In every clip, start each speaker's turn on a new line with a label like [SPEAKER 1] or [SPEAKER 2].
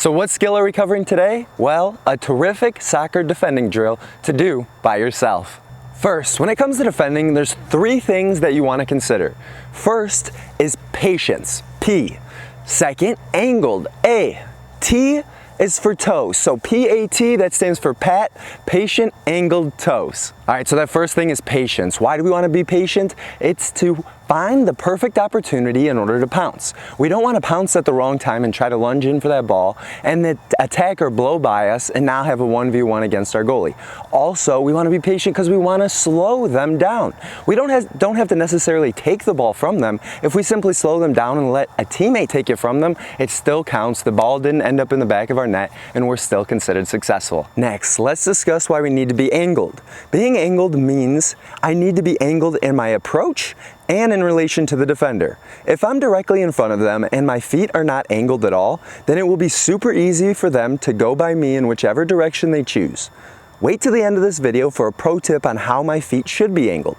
[SPEAKER 1] So what skill are we covering today? Well, a terrific soccer defending drill to do by yourself. First, when it comes to defending, there's 3 things that you want to consider. First is patience, P. Second, angled, A. T is for toes, so P-A-T, that stands for pat, patient, angled toes. All right, so that first thing is patience. Why do we want to be patient? It's to find the perfect opportunity in order to pounce. We don't want to pounce at the wrong time and try to lunge in for that ball and the attacker blow by us and now have a 1v1 against our goalie. Also, we want to be patient because we want to slow them down. We don't have to necessarily take the ball from them. If we simply slow them down and let a teammate take it from them, it still counts. The ball didn't end up in the back of our net and we're still considered successful. Next, let's discuss why we need to be angled. Being angled means I need to be angled in my approach and in relation to the defender. If I'm directly in front of them and my feet are not angled at all, then it will be super easy for them to go by me in whichever direction they choose. Wait till the end of this video for a pro tip on how my feet should be angled.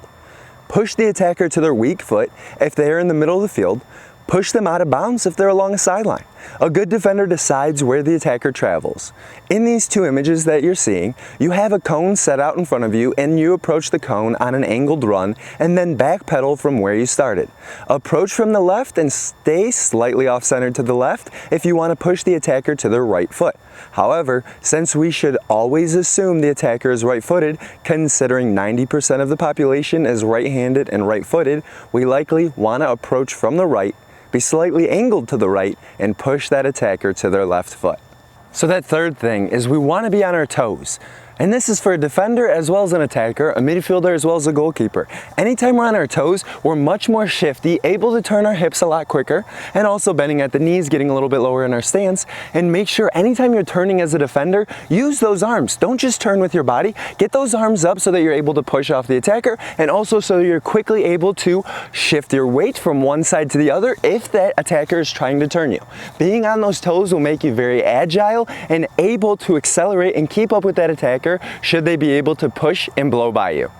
[SPEAKER 1] Push the attacker to their weak foot if they are in the middle of the field. Push them out of bounds if they're along a sideline. A good defender decides where the attacker travels. In these 2 images that you're seeing, you have a cone set out in front of you and you approach the cone on an angled run and then backpedal from where you started. Approach from the left and stay slightly off-centered to the left if you want to push the attacker to their right foot. However, since we should always assume the attacker is right-footed, considering 90% of the population is right-handed and right-footed, we likely want to approach from the right, be slightly angled to the right, and push that attacker to their left foot. So that third thing is we want to be on our toes. And this is for a defender as well as an attacker, a midfielder as well as a goalkeeper. Anytime we're on our toes, we're much more shifty, able to turn our hips a lot quicker, and also bending at the knees, getting a little bit lower in our stance. And make sure anytime you're turning as a defender, use those arms. Don't just turn with your body. Get those arms up so that you're able to push off the attacker, and also so you're quickly able to shift your weight from one side to the other if that attacker is trying to turn you. Being on those toes will make you very agile and able to accelerate and keep up with that attacker should they be able to push and blow by you.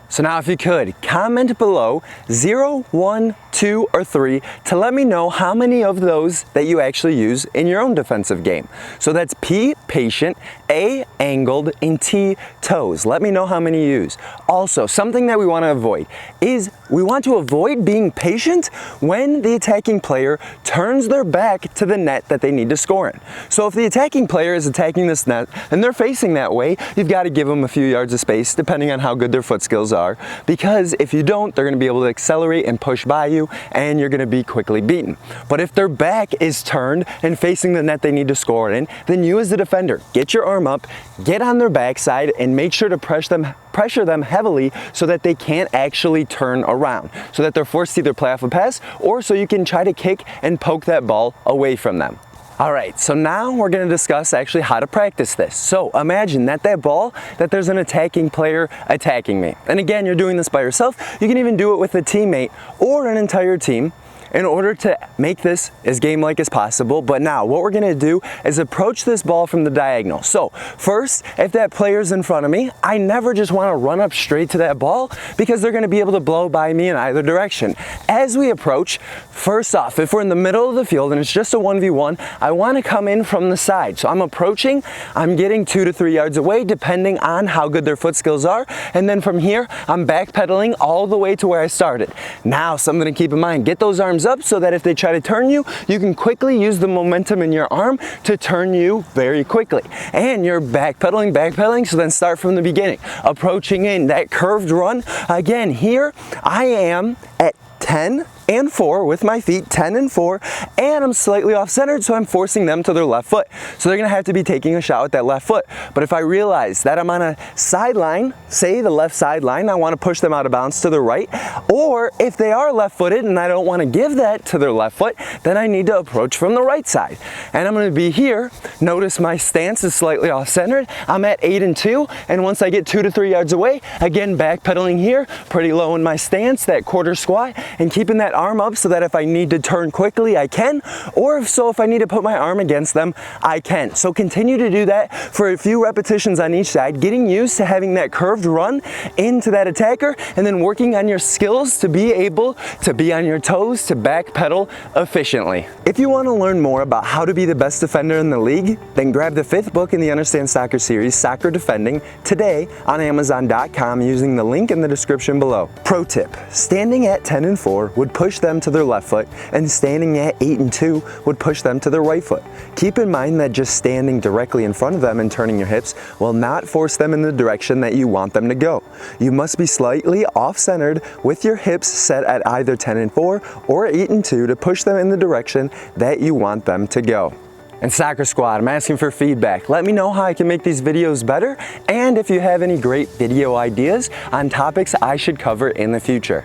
[SPEAKER 1] So now if you could, comment below 0, 1, 2, or 3 to let me know how many of those that you actually use in your own defensive game. So that's P, patient, A, angled, and T, toes. Let me know how many you use. Also, something that we want to avoid is we want to avoid being patient when the attacking player turns their back to the net that they need to score in. So if the attacking player is attacking this net and they're facing that way, you've got to give them a few yards of space depending on how good their foot skills are, because if you don't, they're going to be able to accelerate and push by you and you're going to be quickly beaten. But if their back is turned and facing the net they need to score in, then you as the defender, get your arm up, get on their backside, and make sure to pressure them heavily so that they can't actually turn around, so that they're forced to either play off a pass or so you can try to kick and poke that ball away from them. All right, so now we're going to discuss actually how to practice this. So imagine that ball, that there's an attacking player attacking me. And again, you're doing this by yourself. You can even do it with a teammate or an entire team in order to make this as game-like as possible. But now what we're gonna do is approach this ball from the diagonal. So first, if that player's in front of me, I never just wanna run up straight to that ball because they're gonna be able to blow by me in either direction. As we approach, first off, if we're in the middle of the field and it's just a 1v1, I wanna come in from the side. So I'm approaching, I'm getting 2 to 3 yards away depending on how good their foot skills are. And then from here, I'm backpedaling all the way to where I started. Now, something to keep in mind, get those arms up so that if they try to turn you, you can quickly use the momentum in your arm to turn you very quickly. And you're backpedaling, so then start from the beginning. Approaching in that curved run. Again, here I am at 10 and 4 with my feet, 10 and 4, and I'm slightly off-centered, so I'm forcing them to their left foot. So they're gonna have to be taking a shot with that left foot. But if I realize that I'm on a sideline, say the left sideline, I wanna push them out of bounds to the right, or if they are left-footed and I don't wanna give that to their left foot, then I need to approach from the right side. And I'm gonna be here. Notice my stance is slightly off-centered. I'm at 8 and 2, and once I get 2 to 3 yards away, again, backpedaling here, pretty low in my stance, that quarter squat, and keeping that arm up so that if I need to turn quickly, I can, or if I need to put my arm against them, I can. So continue to do that for a few repetitions on each side, getting used to having that curved run into that attacker, and then working on your skills to be able to be on your toes to backpedal efficiently. If you want to learn more about how to be the best defender in the league, then grab the 5th book in the Understand Soccer series, Soccer Defending, today on Amazon.com using the link in the description below. Pro tip, standing at 10 and 4 would push them to their left foot, and standing at 8 and 2 would push them to their right foot. Keep in mind that just standing directly in front of them and turning your hips will not force them in the direction that you want them to go. You must be slightly off-centered with your hips set at either 10 and 4 or 8 and 2 to push them in the direction that you want them to go. And Soccer Squad, I'm asking for feedback. Let me know how I can make these videos better, and if you have any great video ideas on topics I should cover in the future.